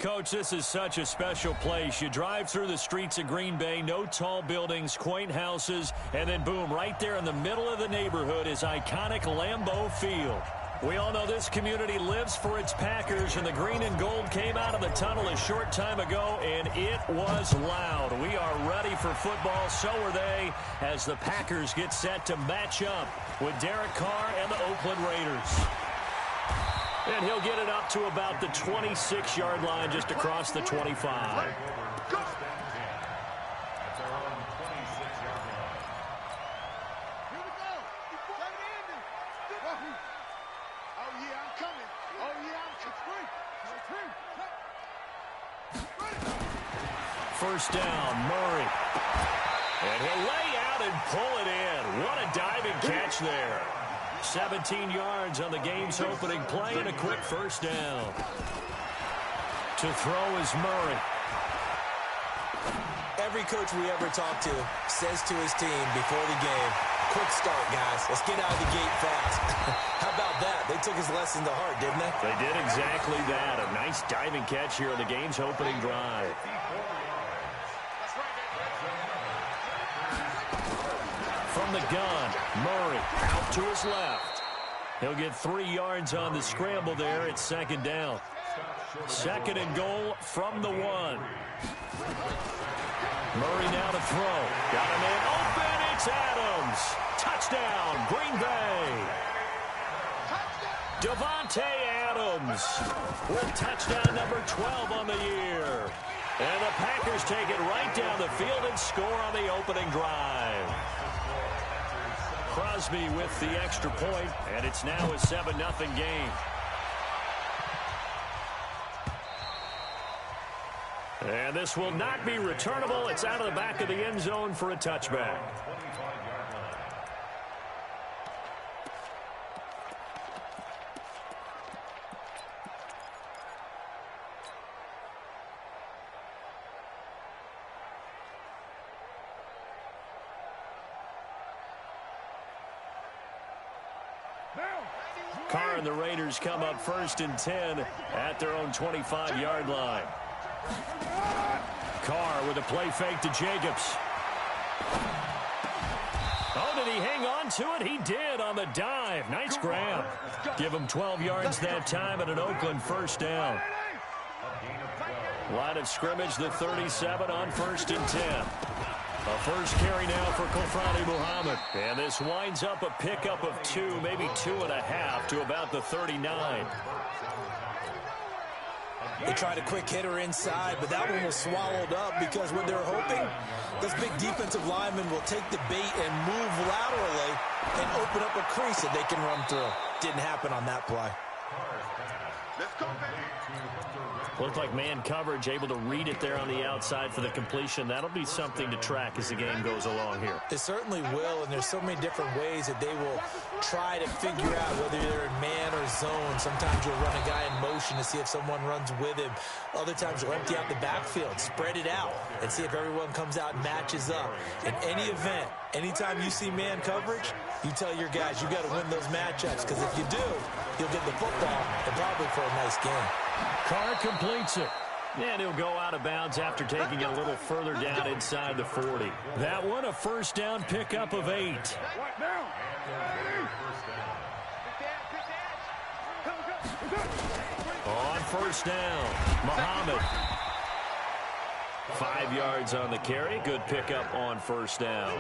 Coach, this is such a special place. You drive through the streets of Green Bay, no tall buildings, quaint houses, and then boom, right there in the middle of the neighborhood is iconic Lambeau Field. We all know this community lives for its Packers, and the green and gold came out of the tunnel a short time ago, and it was loud. We are ready for football, so are they, as the Packers get set to match up with Derek Carr and the Oakland Raiders. And he'll get it up to about the 26-yard line, just across the 25. First down, Murray. And he'll lay out and pull it in. What a diving catch there. 17 yards on the game's opening play and a quick first down. To throw is Murray. Every coach we ever talk to says to his team before the game, quick start, guys. Let's get out of the gate fast. How about that? They took his lesson to heart, didn't they? They did exactly that. A nice diving catch here on the game's opening drive. From the gun, Murray out to his left. He'll get 3 yards on the scramble there. It's second down. Second and goal from the 1. Murray now to throw. Got him in open. It's Adams. Touchdown, Green Bay. Devontae Adams with touchdown number 12 on the year. And the Packers take it right down the field and score on the opening drive. Crosby with the extra point, and it's now a 7-0 game. And this will not be returnable. It's out of the back of the end zone for a touchback. Carr and the Raiders come up first and 10 at their own 25-yard line. Carr with a play fake to Jacobs. Oh, did he hang on to it? He did on the dive. Nice grab. Give him 12 yards that time and an Oakland first down. Line of scrimmage, the 37 on first and 10. A first carry now for Kofrani Muhammad. And this winds up a pickup of 2, maybe 2.5 to about the 39. They tried a quick hitter inside, but that one was swallowed up because what they're hoping, this big defensive lineman will take the bait and move laterally and open up a crease that they can run through. Didn't happen on that play. Let's go, baby. Looked like man coverage, able to read it there on the outside for the completion. That'll be something to track as the game goes along here. It certainly will, and there's so many different ways that they will try to figure out whether they're in man or zone. Sometimes you'll run a guy in motion to see if someone runs with him. Other times you'll empty out the backfield, spread it out, and see if everyone comes out and matches up. In any event, anytime you see man coverage, you tell your guys you got to win those matchups, because if you do, you'll get the football and probably for a nice game. Carr completes it. And he'll go out of bounds after taking it a little further down inside the 40. That one a first down pickup of 8. On first down, Muhammad. 5 yards on the carry. Good pickup on first down.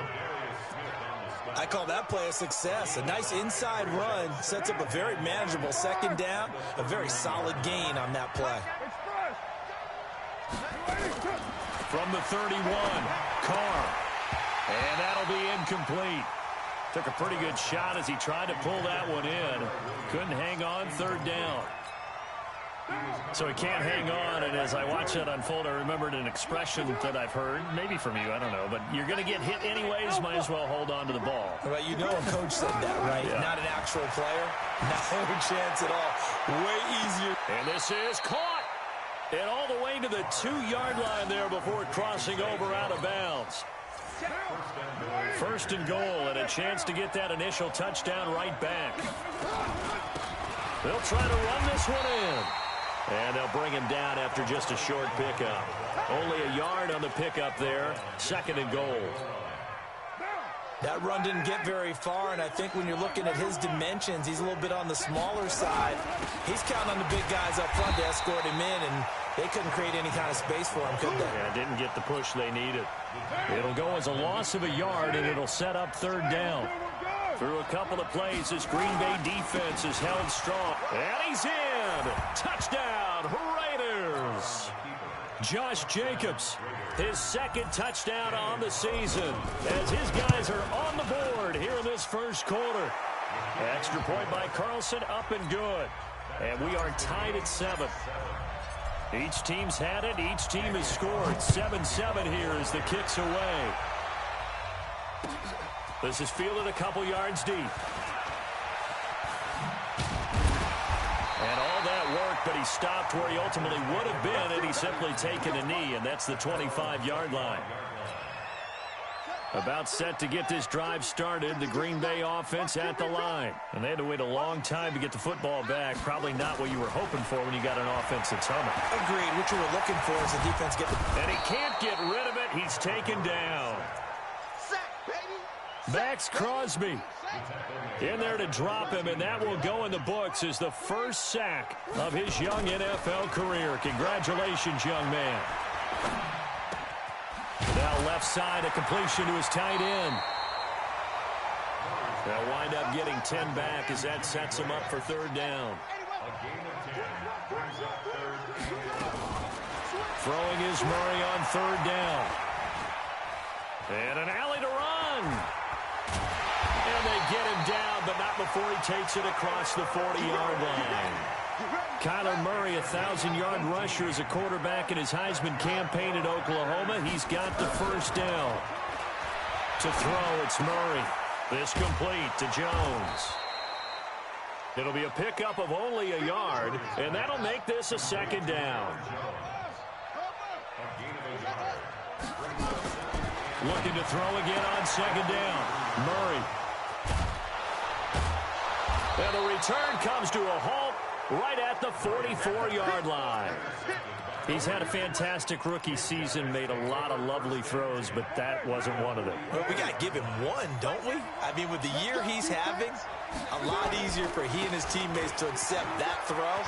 I call that play a success. A nice inside run sets up a very manageable second down. A very solid gain on that play. From the 31, Carr. And that'll be incomplete. Took a pretty good shot as he tried to pull that one in. Couldn't hang on, third down. So he can't hang on, and as I watch that unfold, I remembered an expression that I've heard, maybe from you, I don't know, but you're going to get hit anyways, might as well hold on to the ball. Well, you know a coach said that, right? Yeah. Not an actual player. No chance at all. Way easier. And this is caught. And all the way to the 2-yard line there before crossing over out of bounds. First and goal, and a chance to get that initial touchdown right back. They'll try to run this one in. And they'll bring him down after just a short pickup. Only a yard on the pickup there. 2nd and goal. That run didn't get very far, and I think when you're looking at his dimensions, he's a little bit on the smaller side. He's counting on the big guys up front to escort him in, and they couldn't create any kind of space for him, could they? Yeah, didn't get the push they needed. It'll go as a loss of a yard, and it'll set up 3rd down. Through a couple of plays, this Green Bay defense is held strong. And he's in! Touchdown, Raiders! Josh Jacobs, his 2nd touchdown on the season, as his guys are on the board here in this 1st quarter. Extra point by Carlson, up and good. And we are tied at 7. Each team's had it. Each team has scored. 7-7 here as the kick's away. This is fielded a couple yards deep. And all that work, but he stopped where he ultimately would have been, and he's simply taken a knee, and that's the 25-yard line. About set to get this drive started, the Green Bay offense at the line. And they had to wait a long time to get the football back. Probably not what you were hoping for when you got an offense that's humming. Agreed. What you were looking for is the defense get the... And he can't get rid of it. He's taken down. Max Crosby in there to drop him, and that will go in the books as the 1st sack of his young NFL career. Congratulations, young man. Now left side, a completion to his tight end. They'll wind up getting 10 back as that sets him up for 3rd down. Throwing is Murray on 3rd down. And an alley to run. And they get him down, but not before he takes it across the 40-yard line. Kyler Murray, a 1,000-yard rusher as a quarterback in his Heisman campaign at Oklahoma. He's got the 1st down. To throw, it's Murray. This complete to Jones. It'll be a pickup of only a yard, and that'll make this a 2nd down. Looking to throw again on 2nd down. Murray. And the return comes to a halt right at the 44-yard line. He's had a fantastic rookie season, made a lot of lovely throws, but that wasn't one of them. Well, we got to give him one, don't we? I mean, with the year he's having, a lot easier for he and his teammates to accept that throw,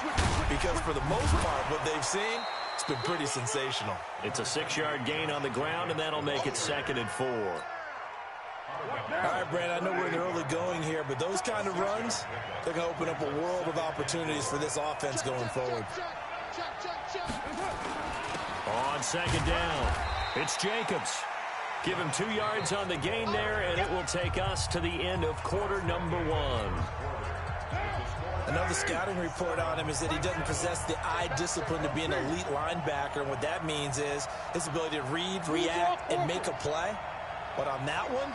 because for the most part, what they've seen, it's been pretty sensational. It's a 6-yard gain on the ground, and that'll make it 2nd and 4. All right, Brad, I know we're in the early going here, but those kind of runs, they're going to open up a world of opportunities for this offense going forward. On 2nd down, it's Jacobs. Give him 2 yards on the gain there, and it will take us to the end of quarter number 1. Another scouting report on him is that he doesn't possess the eye discipline to be an elite linebacker, and what that means is his ability to read, react, and make a play. But on that one,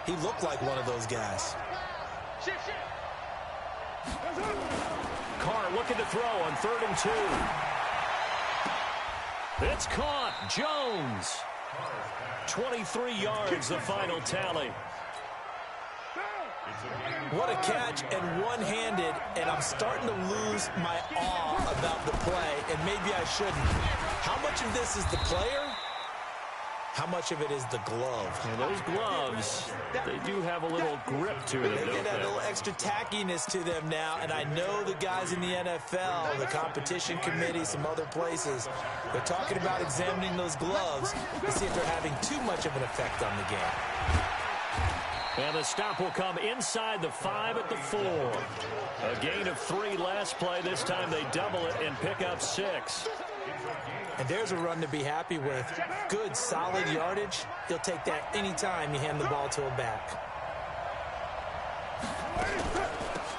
he looked like one of those guys. Carr looking to throw on 3rd and 2. It's caught. Jones. 23 yards, the final tally. What a catch, and one-handed, and I'm starting to lose my awe about the play, and maybe I shouldn't. How much of this is the player? How much of it is the glove? And those gloves, they do have a little grip to them, They don't get that they? little extra tackiness to them now, and I know the guys in the NFL, the competition committee, some other places, they're talking about examining those gloves to see if they're having too much of an effect on the game. And the stop will come inside the 5 at the 4. A gain of 3 last play. This time they double it and pick up 6. And there's a run to be happy with. Good, solid yardage. He'll take that anytime you hand the ball to him back.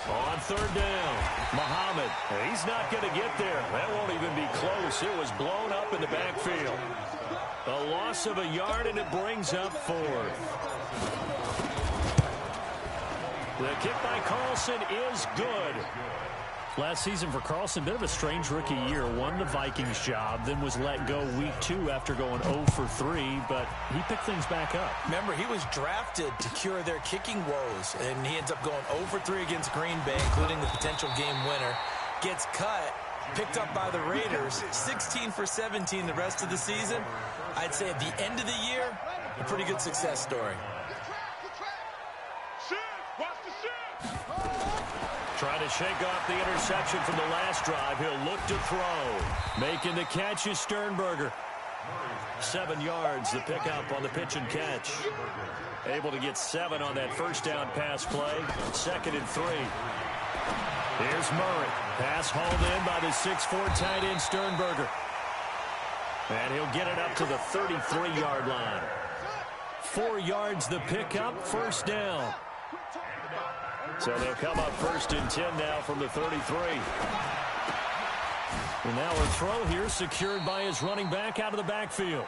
On 3rd down, Muhammad. He's not going to get there. That won't even be close. It was blown up in the backfield. A loss of a yard, and it brings up 4th. The kick by Carlson is good. Last season for Carlson, bit of a strange rookie year. Won the Vikings job, then was let go week 2 after going 0 for 3, but he picked things back up. Remember, he was drafted to cure their kicking woes, and he ends up going 0 for 3 against Green Bay, including the potential game winner. Gets cut, picked up by the Raiders, 16 for 17 the rest of the season. I'd say at the end of the year, a pretty good success story. Trying to shake off the interception from the last drive. He'll look to throw. Making the catch is Sternberger. 7 yards, the pickup on the pitch and catch. Able to get 7 on that first down pass play. 2nd and 3. Here's Murray. Pass hauled in by the 6'4" tight end Sternberger. And he'll get it up to the 33-yard line. 4 yards the pickup, first down. So they'll come up 1st and 10 now from the 33. And now a throw here secured by his running back out of the backfield.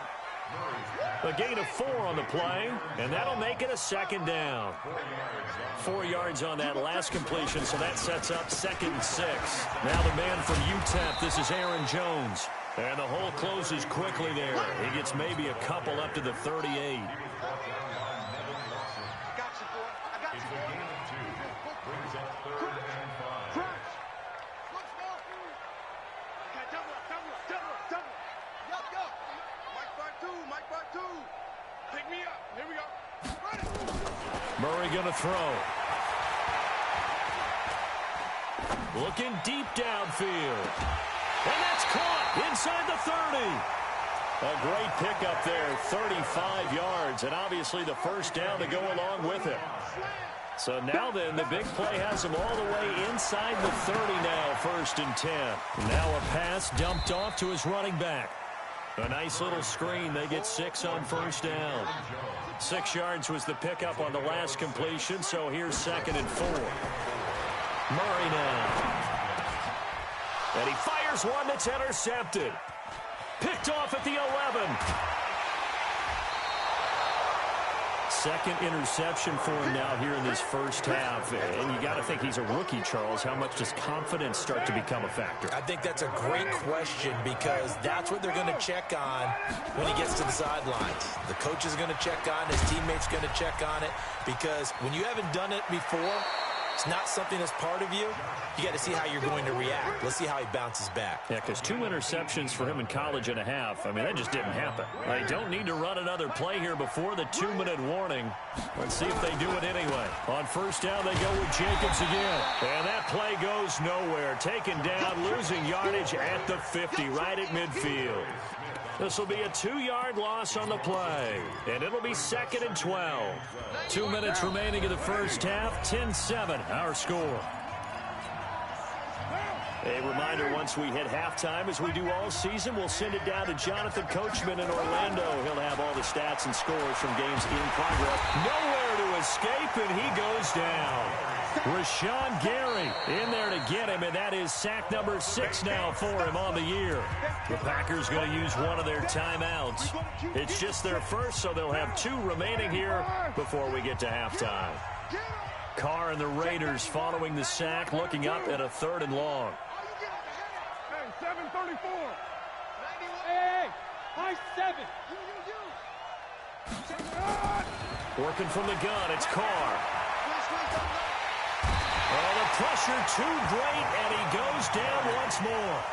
A gain of 4 on the play, and that'll make it a 2nd down. 4 yards on that last completion, so that sets up 2nd and 6. Now the man from UTEP, this is Aaron Jones. And the hole closes quickly there. He gets maybe a couple up to the 38. Murray going to throw. Looking deep downfield. And that's caught inside the 30. A great pickup there, 35 yards, and obviously the first down to go along with it. So now then, the big play has him all the way inside the 30 now, 1st and 10. Now a pass dumped off to his running back. A nice little screen. They get 6 on first down. 6 yards was the pickup on the last completion, so here's 2nd and 4. Murray now. And he fires one that's intercepted. Picked off at the 11. 2nd interception for him now here in this first half. And you got to think he's a rookie, Charles. How much does confidence start to become a factor? I think that's a great question because that's what they're going to check on when he gets to the sidelines. The coach is going to check on, his teammates going to check on it, because when you haven't done it before, it's not something that's part of you. You got to see how you're going to react. Let's see how he bounces back. Yeah, because 2 interceptions for him in college and a half. I mean, that just didn't happen. They don't need to run another play here before the 2-minute warning. Let's see if they do it anyway. On first down, they go with Jacobs again. And that play goes nowhere. Taken down, losing yardage at the 50, right at midfield. This will be a 2-yard loss on the play, and it'll be 2nd and 12. 2 minutes remaining in the first half, 10-7, our score. A reminder, once we hit halftime, as we do all season, we'll send it down to Jonathan Coachman in Orlando. He'll have all the stats and scores from games in progress. Nowhere to escape, and he goes down. Rashawn Gary in there to get him, and that is sack number 6 now for him on the year. The Packers going to use one of their timeouts. It's just their first, so they'll have 2 remaining here before we get to halftime. Carr and the Raiders following the sack, looking up at a 3rd and long. Hey, 734. Hey, high 7. Working from the gun, it's Carr. Oh, the pressure too great, and he goes down once more.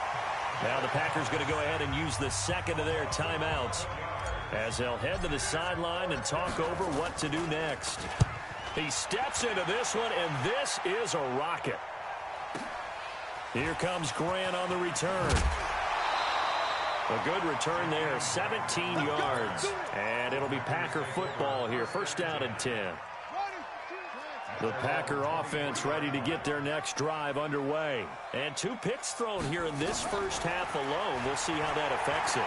Now the Packers going to go ahead and use the 2nd of their timeouts as they'll head to the sideline and talk over what to do next. He steps into this one, and this is a rocket. Here comes Grant on the return. A good return there, 17 yards. And it'll be Packer football here, 1st down and 10. The Packer offense ready to get their next drive underway. And 2 picks thrown here in this first half alone. We'll see how that affects it.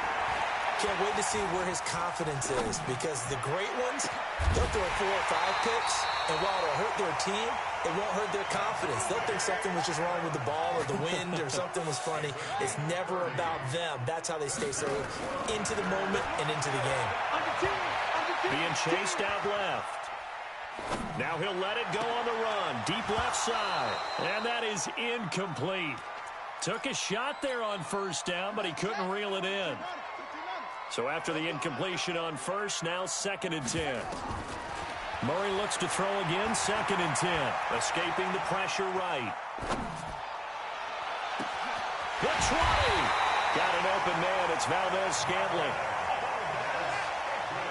Can't wait to see where his confidence is, because the great ones, they'll throw 4 or 5 picks, and while it'll hurt their team, it won't hurt their confidence. They'll think something was just wrong with the ball or the wind or something was funny. It's never about them. That's how they stay so into the moment and into the game. Being chased out left. Now he'll let it go on the run. Deep left side. And that is incomplete. Took a shot there on first down, but he couldn't reel it in. So after the incompletion on first, now 2nd and 10. Murray looks to throw again, 2nd and 10. Escaping the pressure right. The 20. Got an open man. It's Valdez-Scantling.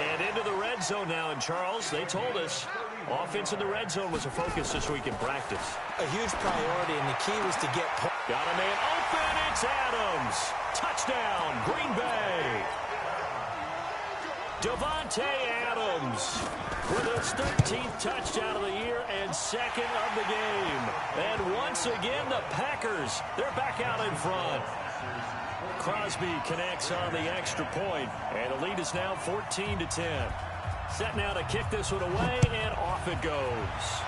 And into the red zone now. And, Charles, they told us offense in the red zone was a focus this week in practice. A huge priority, and the key was to get... Got a man open. It's Adams. Touchdown, Green Bay. Davante Adams with his 13th touchdown of the year and second of the game. And once again, the Packers, they're back out in front. Crosby connects on the extra point, and the lead is now 14-10. Set now to kick this one away, and off it goes.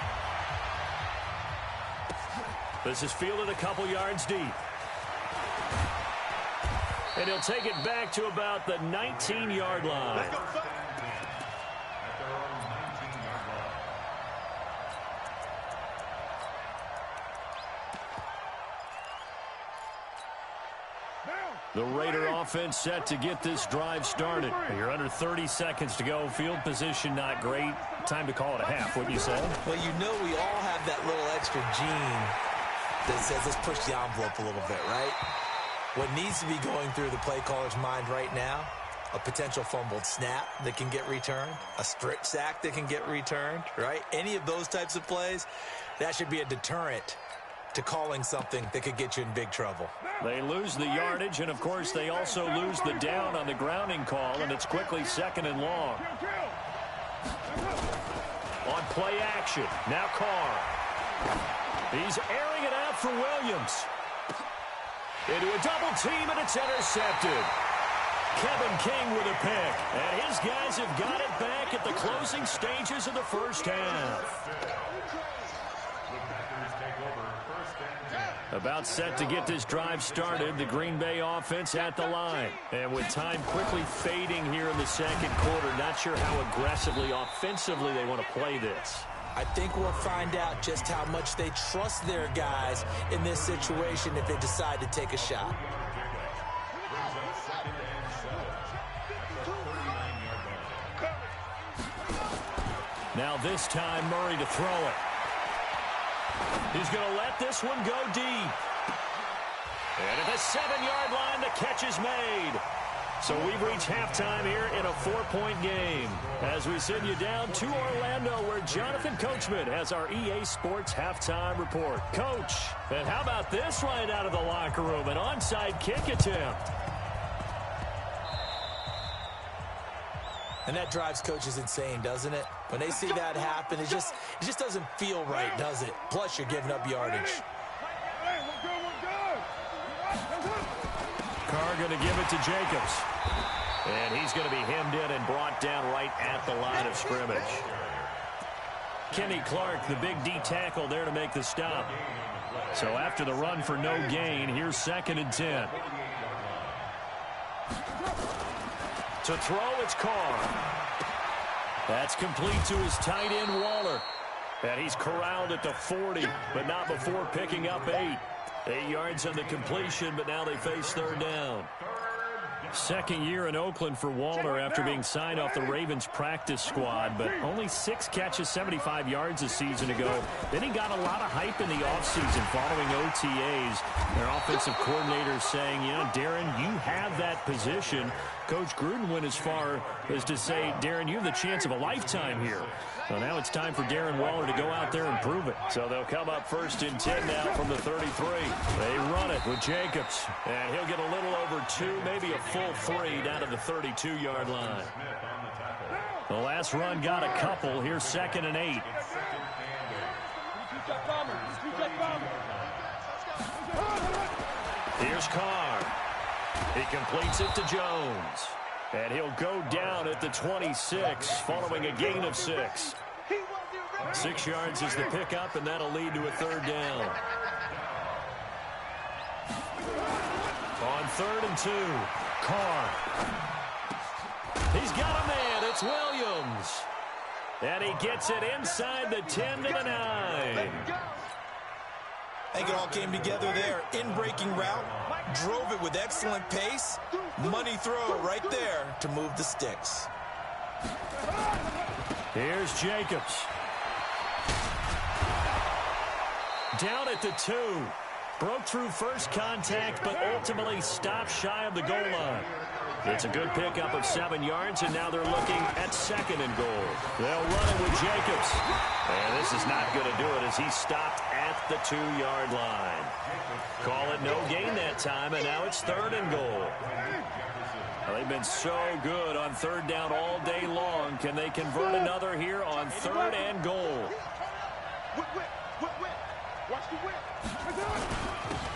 This is fielded a couple yards deep. And he'll take it back to about the 19-yard line. The Raider offense set to get this drive started. You're under 30 seconds to go. Field position not great. Time to call it a half, wouldn't you say? Well, you know we all have that little extra gene that says let's push the envelope a little bit, right? What needs to be going through the play caller's mind right now, a potential fumbled snap that can get returned, a strip sack that can get returned, right? Any of those types of plays, that should be a deterrent to calling something that could get you in big trouble. They lose the yardage, and, of course, they also lose the down on the grounding call, and it's quickly second and long. On play action, now Carr. He's airing it out for Williams. Into a double team, and it's intercepted. Kevin King with a pick, and his guys have got it back at the closing stages of the first half. About set to get this drive started, the Green Bay offense at the line. And with time quickly fading here in the second quarter, not sure how aggressively, offensively they want to play this. I think we'll find out just how much they trust their guys in this situation if they decide to take a shot. Now this time, Murray to throw it. He's going to let this one go deep. And at the 7-yard line, the catch is made. So we've reached halftime here in a 4-point game. As we send you down to Orlando, where Jonathan Coachman has our EA Sports halftime report. Coach, and how about this right out of the locker room? An onside kick attempt. And that drives coaches insane, doesn't it? When they see that happen, it just doesn't feel right, does it? Plus, you're giving up yardage. Carr going to give it to Jacobs. And he's going to be hemmed in and brought down right at the line of scrimmage. Kenny Clark, the big D tackle there to make the stop. So after the run for no gain, here's 2nd and 10. To throw, it's Carr. That's complete to his tight end, Waller. And he's corralled at the 40, but not before picking up 8. 8 yards on the completion, but now they face 3rd down. Second year in Oakland for Waller after being signed off the Ravens practice squad, but only 6 catches, 75 yards a season ago. Then he got a lot of hype in the offseason following OTAs. Their offensive coordinator saying, you know, Darren, you have that position. Coach Gruden went as far as to say, Darren, you have the chance of a lifetime here. Well, now it's time for Darren Waller to go out there and prove it. So they'll come up 1st and 10 now from the 33. They run it with Jacobs, and he'll get a little over 2, maybe a full 3 down to the 32-yard line. The last run got a couple. Here's 2nd and 8. Here's Carr. He completes it to Jones. And he'll go down at the 26 following a gain of 6. 6 yards is the pickup, and that'll lead to a 3rd down. On 3rd and 2, Carr. He's got a man. It's Williams. And he gets it inside the 10 to the 9. I think it all came together there. In-breaking route, drove it with excellent pace. Money throw right there to move the sticks. Here's Jacobs. Down at the 2. Broke through first contact, but ultimately stopped shy of the goal line. It's a good pickup of 7 yards, and now they're looking at 2nd and goal. They'll run it with Jacobs. And this is not going to do it as he stopped at the 2-yard line. Call it no gain that time, and now it's 3rd and goal. Well, they've been so good on 3rd down all day long. Can they convert another here on 3rd and goal?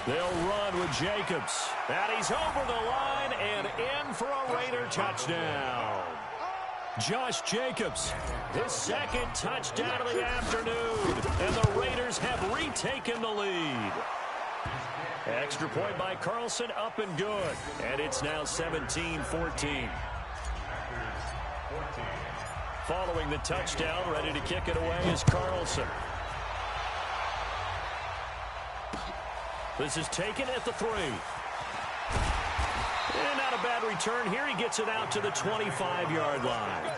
They'll run with Jacobs. And he's over the line and in for a Raider touchdown. Josh Jacobs, his 2nd touchdown of the afternoon. And the Raiders have retaken the lead. Extra point by Carlson, up and good. And it's now 17-14. Following the touchdown, ready to kick it away is Carlson. This is taken at the 3. And not a bad return here. He gets it out to the 25-yard line.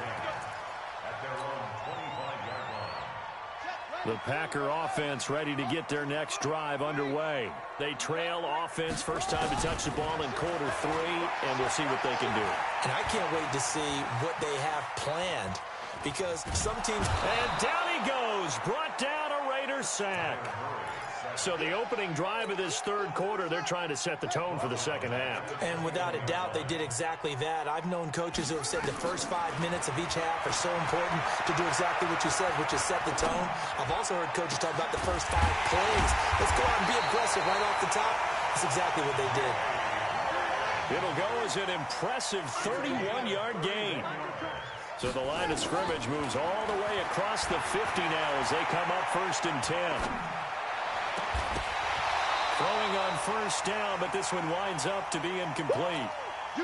The Packer offense ready to get their next drive underway. They trail offense, first time to touch the ball in quarter 3, and we'll see what they can do. And I can't wait to see what they have planned, because some teams... And down he goes, brought down a Raider sack. So the opening drive of this 3rd quarter, they're trying to set the tone for the 2nd half. And without a doubt, they did exactly that. I've known coaches who have said the first 5 minutes of each half are so important to do exactly what you said, which is set the tone. I've also heard coaches talk about the first 5 plays. Let's go out and be aggressive right off the top. That's exactly what they did. It'll go as an impressive 31-yard gain. So the line of scrimmage moves all the way across the 50 now as they come up 1st and 10. Throwing on 1st down, but this one winds up to be incomplete.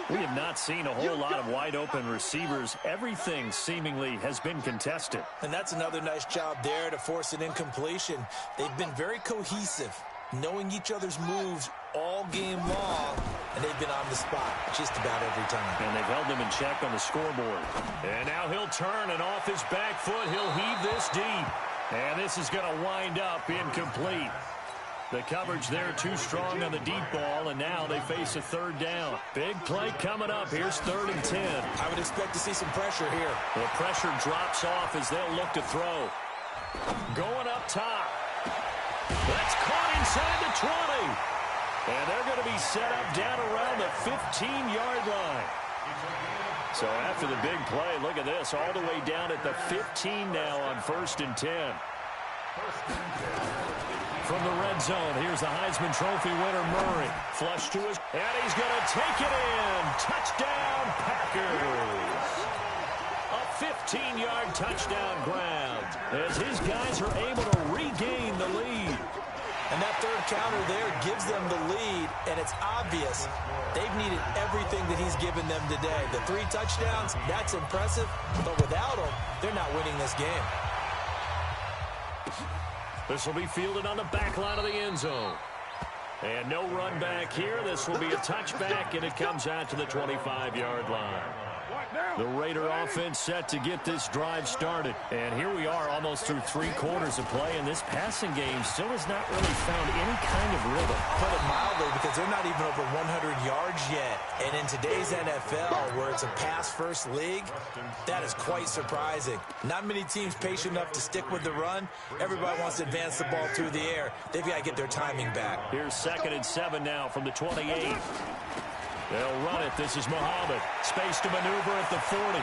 We have not seen a whole lot of wide-open receivers. Everything seemingly has been contested. And that's another nice job there to force an incompletion. They've been very cohesive, knowing each other's moves all game long, and they've been on the spot just about every time. And they've held them in check on the scoreboard. And now he'll turn, and off his back foot, he'll heave this deep. And this is going to wind up incomplete. The coverage there too strong on the deep ball, and now they face a 3rd down. Big play coming up. Here's 3rd and 10. I would expect to see some pressure here. The pressure drops off as they'll look to throw. Going up top. That's caught inside the 20. And they're going to be set up down around the 15-yard line. So after the big play, look at this, all the way down at the 15 now on 1st and 10. From the red zone, here's the Heisman Trophy winner, Murray. Flush to his, and he's going to take it in. Touchdown, Packers. A 15-yard touchdown grab as his guys are able to regain the lead. And that 3rd counter there gives them the lead, and it's obvious they've needed everything that he's given them today. The 3 touchdowns, that's impressive, but without him, they're not winning this game. This will be fielded on the back line of the end zone. And no run back here. This will be a touchback, and it comes out to the 25-yard line. The Raider offense set to get this drive started. And here we are almost through 3 quarters of play, and this passing game still has not really found any kind of rhythm. Put it mildly, because they're not even over 100 yards yet. And in today's NFL, where it's a pass-first league, that is quite surprising. Not many teams patient enough to stick with the run. Everybody wants to advance the ball through the air. They've got to get their timing back. Here's 2nd and 7 now from the 28. They'll run it. This is Muhammad. Space to maneuver at the 40.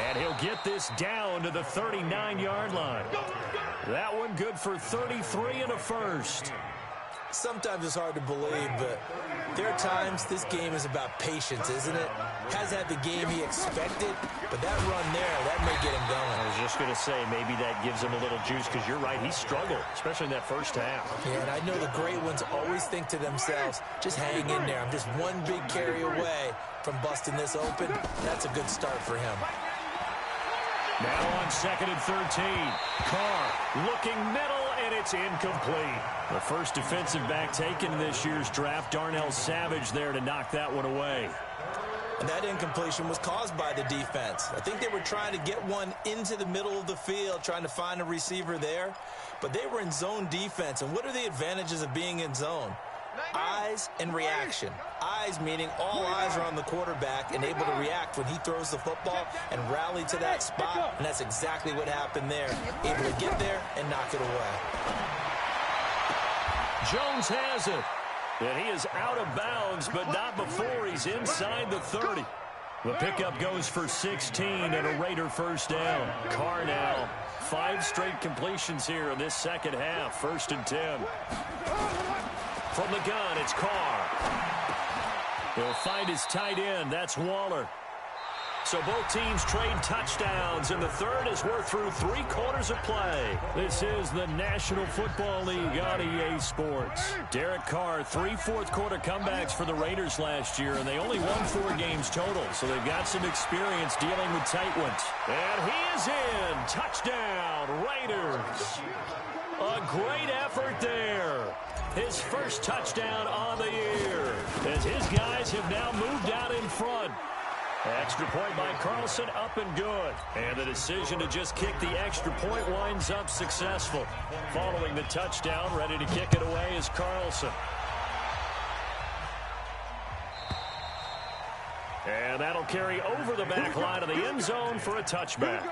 And he'll get this down to the 39-yard line. That one good for 33 and a first. Sometimes it's hard to believe, but there are times this game is about patience, isn't it? Hasn't had the game he expected, but that run there, that may get him going. I was just going to say, maybe that gives him a little juice, because you're right, he struggled, especially in that first half. Yeah, and I know the great ones always think to themselves, just hang in there. I'm just one big carry away from busting this open. That's a good start for him. Now on 2nd and 13. Carr looking middle, and it's incomplete. The first defensive back taken in this year's draft. Darnell Savage there to knock that one away. And that incompletion was caused by the defense. I think they were trying to get one into the middle of the field, trying to find a receiver there. But they were in zone defense. And what are the advantages of being in zone? Eyes and reaction. Eyes meaning all eyes are on the quarterback and able to react when he throws the football and rally to that spot. And that's exactly what happened there. Able to get there and knock it away. Jones has it. And he is out of bounds, but not before he's inside the 30. The pickup goes for 16 and a Raider first down. Carr now. 5 straight completions here in this second half. 1st and 10. From the gun, it's Carr. He'll find his tight end. That's Waller. So both teams trade touchdowns, and the third as we're through 3 quarters of play. This is the National Football League on EA Sports. Derek Carr, 3 fourth-quarter comebacks for the Raiders last year, and they only won 4 games total, so they've got some experience dealing with tight ones. And he is in. Touchdown, Raiders. A great effort there. His first touchdown on the year, as his guys have now moved out in front. Extra point by Carlson, up and good. And the decision to just kick the extra point winds up successful. Following the touchdown, ready to kick it away is Carlson. And that'll carry over the back line of the end zone for a touchback.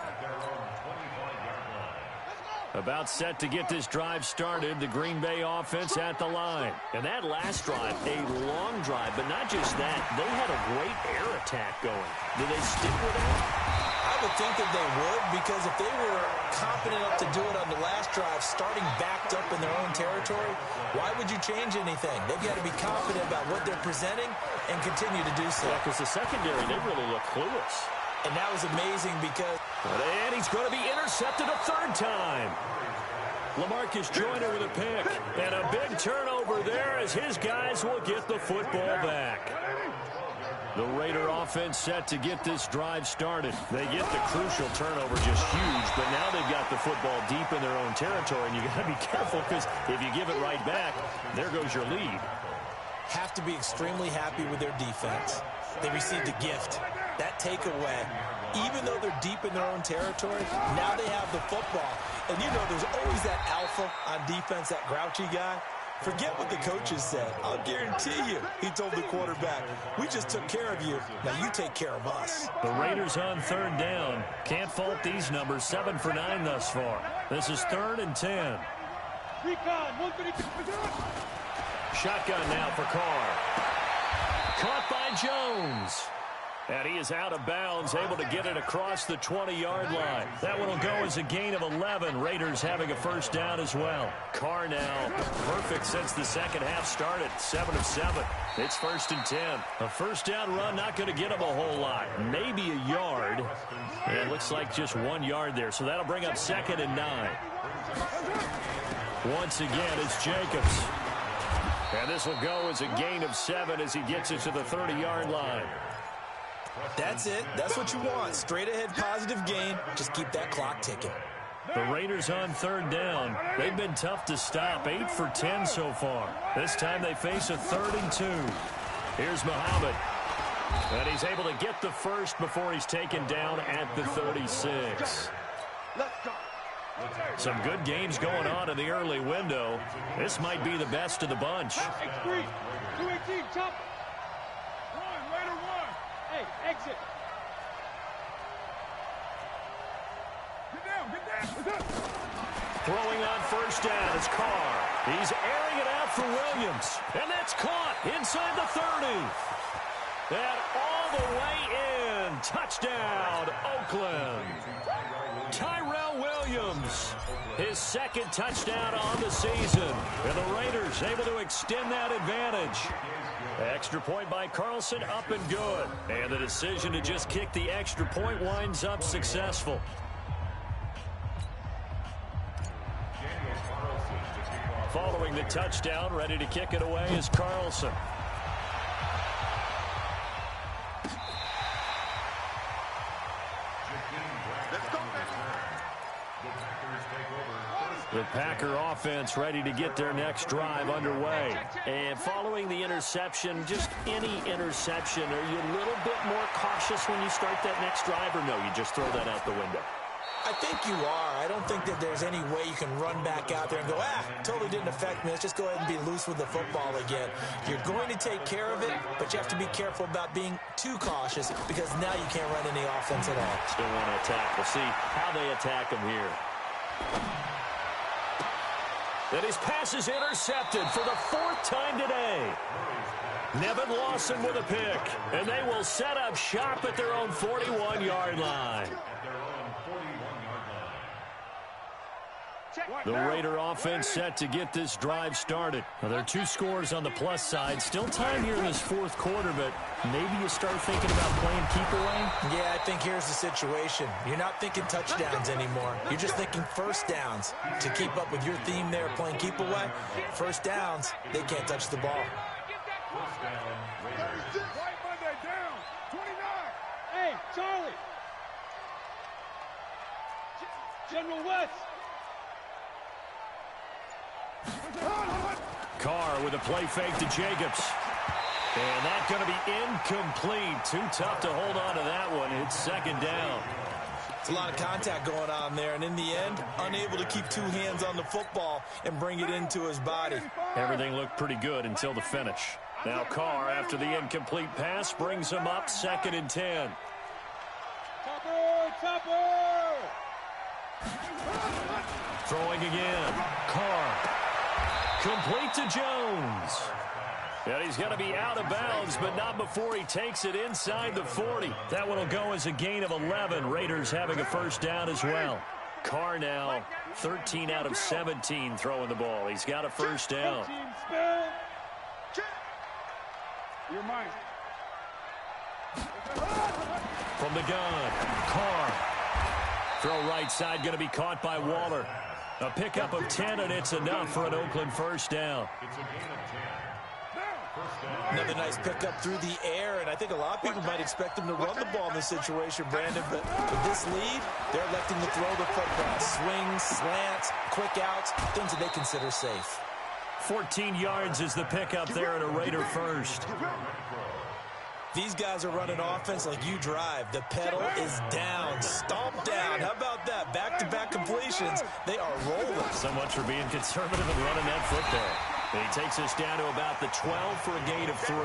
About set to get this drive started, the Green Bay offense at the line. And that last drive, a long drive, but not just that. They had a great air attack going. Do they stick with that? I would think that they would, because if they were confident enough to do it on the last drive, starting backed up in their own territory, why would you change anything? They've got to be confident about what they're presenting and continue to do so. Yeah, because the secondary, they really look clueless. And that was amazing because... And he's going to be intercepted a 3rd time. LaMarcus Joyner with a pick. And a big turnover there as his guys will get the football back. The Raider offense set to get this drive started. They get the crucial turnover, just huge, but now they've got the football deep in their own territory, and you got to be careful because if you give it right back, there goes your lead. Have to be extremely happy with their defense. They received a gift. That takeaway, even though they're deep in their own territory, now they have the football. And you know there's always that alpha on defense, that grouchy guy. Forget what the coaches said. I'll guarantee you, he told the quarterback, we just took care of you. Now you take care of us. The Raiders on 3rd down. Can't fault these numbers. 7 for 9 thus far. This is 3rd and 10. Shotgun now for Carr. Caught by Jones. And he is out of bounds, able to get it across the 20-yard line. That one will go as a gain of 11. Raiders having a first down as well. Carr now perfect since the second half started. 7 of 7. It's 1st and 10. A first down run, not going to get him a whole lot. Maybe a yard. And it looks like just 1 yard there. So that'll bring up 2nd and 9. Once again, it's Jacobs. And this will go as a gain of 7 as he gets it to the 30-yard line. That's it. That's what you want. Straight ahead positive gain. Just keep that clock ticking. The Raiders on 3rd down. They've been tough to stop. 8 for 10 so far. This time they face a 3rd and 2. Here's Muhammad. And he's able to get the first before he's taken down at the 36. Some good games going on in the early window. This might be the best of the bunch. 218, chop. Raider 1. Hey, exit. Get down. Throwing on first down is Carr. He's airing it out for Williams. And that's caught inside the 30. And all the way in. Touchdown, Oakland. Tyrell Williams, his 2nd touchdown on the season. And the Raiders able to extend that advantage. Extra point by Carlson, up and good. And the decision to just kick the extra point winds up successful. Following the touchdown, ready to kick it away is Carlson. Let's go, baby. The Packer offense ready to get their next drive underway. And following the interception, just any interception, are you a little bit more cautious when you start that next drive, or no, you just throw that out the window? I think you are. I don't think that there's any way you can run back out there and go, totally didn't affect me. Let's just go ahead and be loose with the football again. You're going to take care of it, but you have to be careful about being too cautious because now you can't run any offense at all. Still want to attack. We'll see how they attack him here. And his pass is intercepted for the 4th time today. Nevin Lawson with a pick, and they will set up shop at their own 41-yard line. The Raider offense set to get this drive started. Well, there are 2 scores on the plus side. Still time here in this 4th quarter, but maybe you start thinking about playing keep away? Yeah, I think here's the situation. You're not thinking touchdowns anymore. You're just thinking first downs. To keep up with your theme there, playing keep away, first downs, they can't touch the ball. Right Monday down. 29. Hey, Charlie. General West. Carr with a play fake to Jacobs. And that's going to be incomplete. Too tough to hold on to that one. It's 2nd down. It's a lot of contact going on there, and in the end, unable to keep 2 hands on the football and bring it into his body. Everything looked pretty good until the finish. Now Carr, after the incomplete pass, brings him up 2nd and 10. Topper! Throwing again. Carr. Complete to Jones. And he's going to be out of bounds, but not before he takes it inside the 40. That one will go as a gain of 11. Raiders having a first down as well. Carr now 13 out of 17 throwing the ball. He's got a first down. You're mine. From the gun, Carr. Throw right side going to be caught by Waller. A pickup of 10, and it's enough for an Oakland first down. Another nice pickup through the air, and I think a lot of people might expect them to run the ball in this situation, Brandon, but with this lead, they're electing to throw the football. Swings, slants, quick outs, things that they consider safe. 14 yards is the pickup there at a Raider first. These guys are running offense like you drive. The pedal is down, stomp down. How about that? Back-to-back completions. They are rolling. So much for being conservative and running that football. And he takes us down to about the 12 for a gain of 3.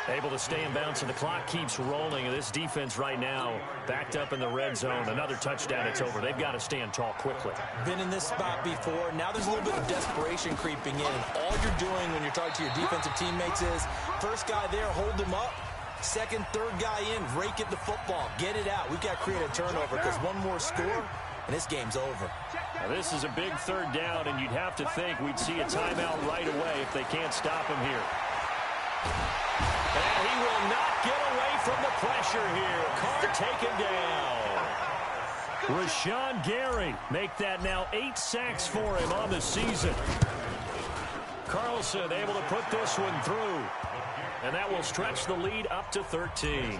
Able to stay in bounds, and the clock keeps rolling. This defense right now backed up in the red zone. Another touchdown, it's over. They've got to stand tall quickly. Been in this spot before. Now there's a little bit of desperation creeping in. All you're doing when you're talking to your defensive teammates is first guy there, hold him up. Second, third guy in, rake at the football. Get it out. We've got to create a turnover because one more score, and this game's over. Now, this is a big 3rd down, and you'd have to think we'd see a timeout right away if they can't stop him here. And he will not get away from the pressure here. Carr taken down. Rashawn Gary make that now 8 sacks for him on the season. Carlson able to put this one through. And that will stretch the lead up to 13.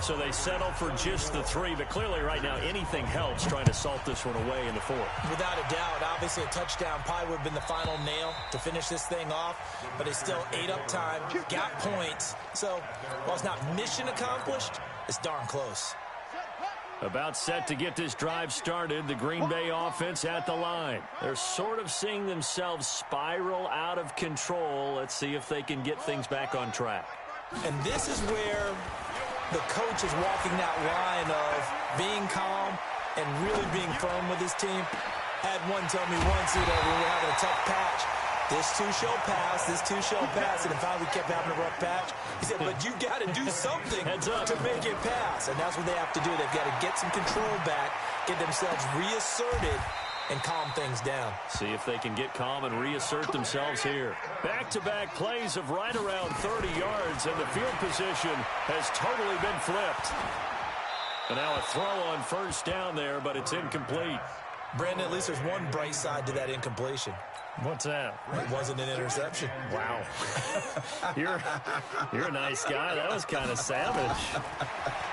So they settle for just the 3, but clearly right now anything helps trying to salt this one away in the 4th. Without a doubt, obviously a touchdown probably would have been the final nail to finish this thing off, but it's still ate up time, got points. So while it's not mission accomplished, it's darn close. About set to get this drive started, the Green Bay offense at the line. They're sort of seeing themselves spiral out of control. Let's see if they can get things back on track. And this is where the coach is walking that line of being calm and really being firm with his team. Had one tell me once, when we were having a tough patch, this too shall pass, this too shall pass, and finally we kept having a rough patch. He said, but you got to do something to make it pass, and that's what they have to do. They've got to get some control back, get themselves reasserted, and calm things down. See if they can get calm and reassert themselves here. Back-to-back plays of right around 30 yards, and the field position has totally been flipped. And now a throw on first down there, but it's incomplete. Brandon, at least there's one bright side to that incompletion. What's that? It wasn't an interception. Wow. You're a nice guy. That was kind of savage.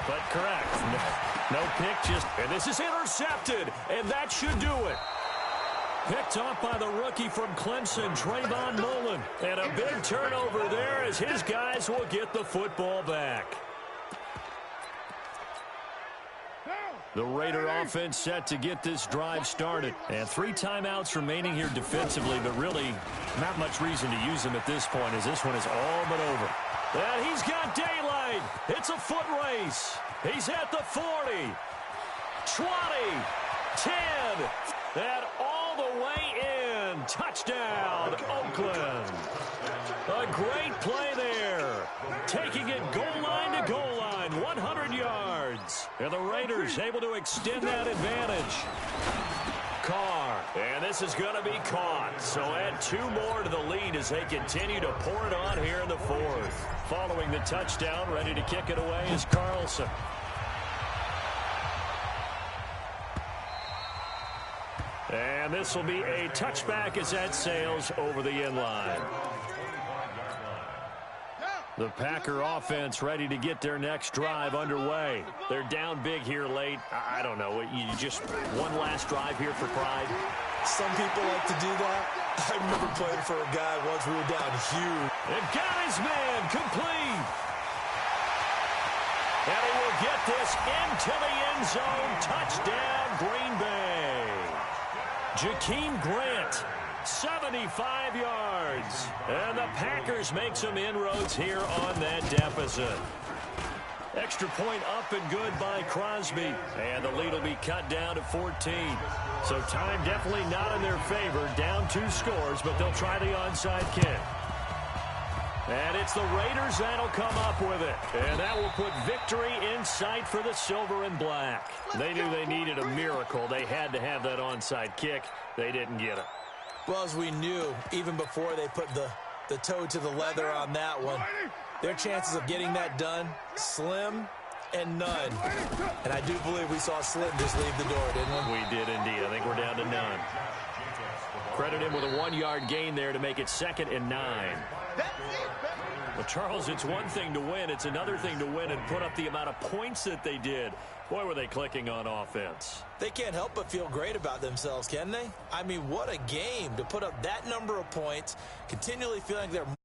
But correct. No pick, and this is intercepted, and that should do it. Picked off by the rookie from Clemson, Trayvon Mullen. And a big turnover there as his guys will get the football back. The Raider offense set to get this drive started. And 3 timeouts remaining here defensively, but really not much reason to use them at this point as this one is all but over. And he's got daylight. It's a foot race. He's at the 40, 20, 10, and all the way in. Touchdown, Oakland. A great play there. Taking it goal line to goal line, 100 yards. And the Raiders able to extend that advantage. Carr, and this is going to be caught. So add 2 more to the lead as they continue to pour it on here in the 4th. Following the touchdown, ready to kick it away is Carlson. And this will be a touchback as that sails over the end line. The Packer offense ready to get their next drive underway. They're down big here late. I don't know. You just one last drive here for pride. Some people like to do that. I remember playing for a guy once we were down huge. And got his man complete. And he will get this into the end zone. Touchdown, Green Bay. Jakeem Grant, 75 yards. And the Packers make some inroads here on that deficit. Extra point up and good by Crosby. And the lead will be cut down to 14. So time definitely not in their favor. Down 2 scores, but they'll try the onside kick. And it's the Raiders that'll come up with it. And that will put victory in sight for the silver and black. They knew they needed a miracle. They had to have that onside kick. They didn't get it. Well, as we knew, even before they put the toe to the leather on that one, their chances of getting that done, slim and none. And I do believe we saw Slim just leave the door, didn't we? We did indeed. I think we're down to none. Credit him with a 1-yard gain there to make it 2nd and 9. Well, Charles, it's one thing to win. It's another thing to win and put up the amount of points that they did. Boy, were they clicking on offense. They can't help but feel great about themselves, can they? I mean, what a game to put up that number of points, continually feeling like they're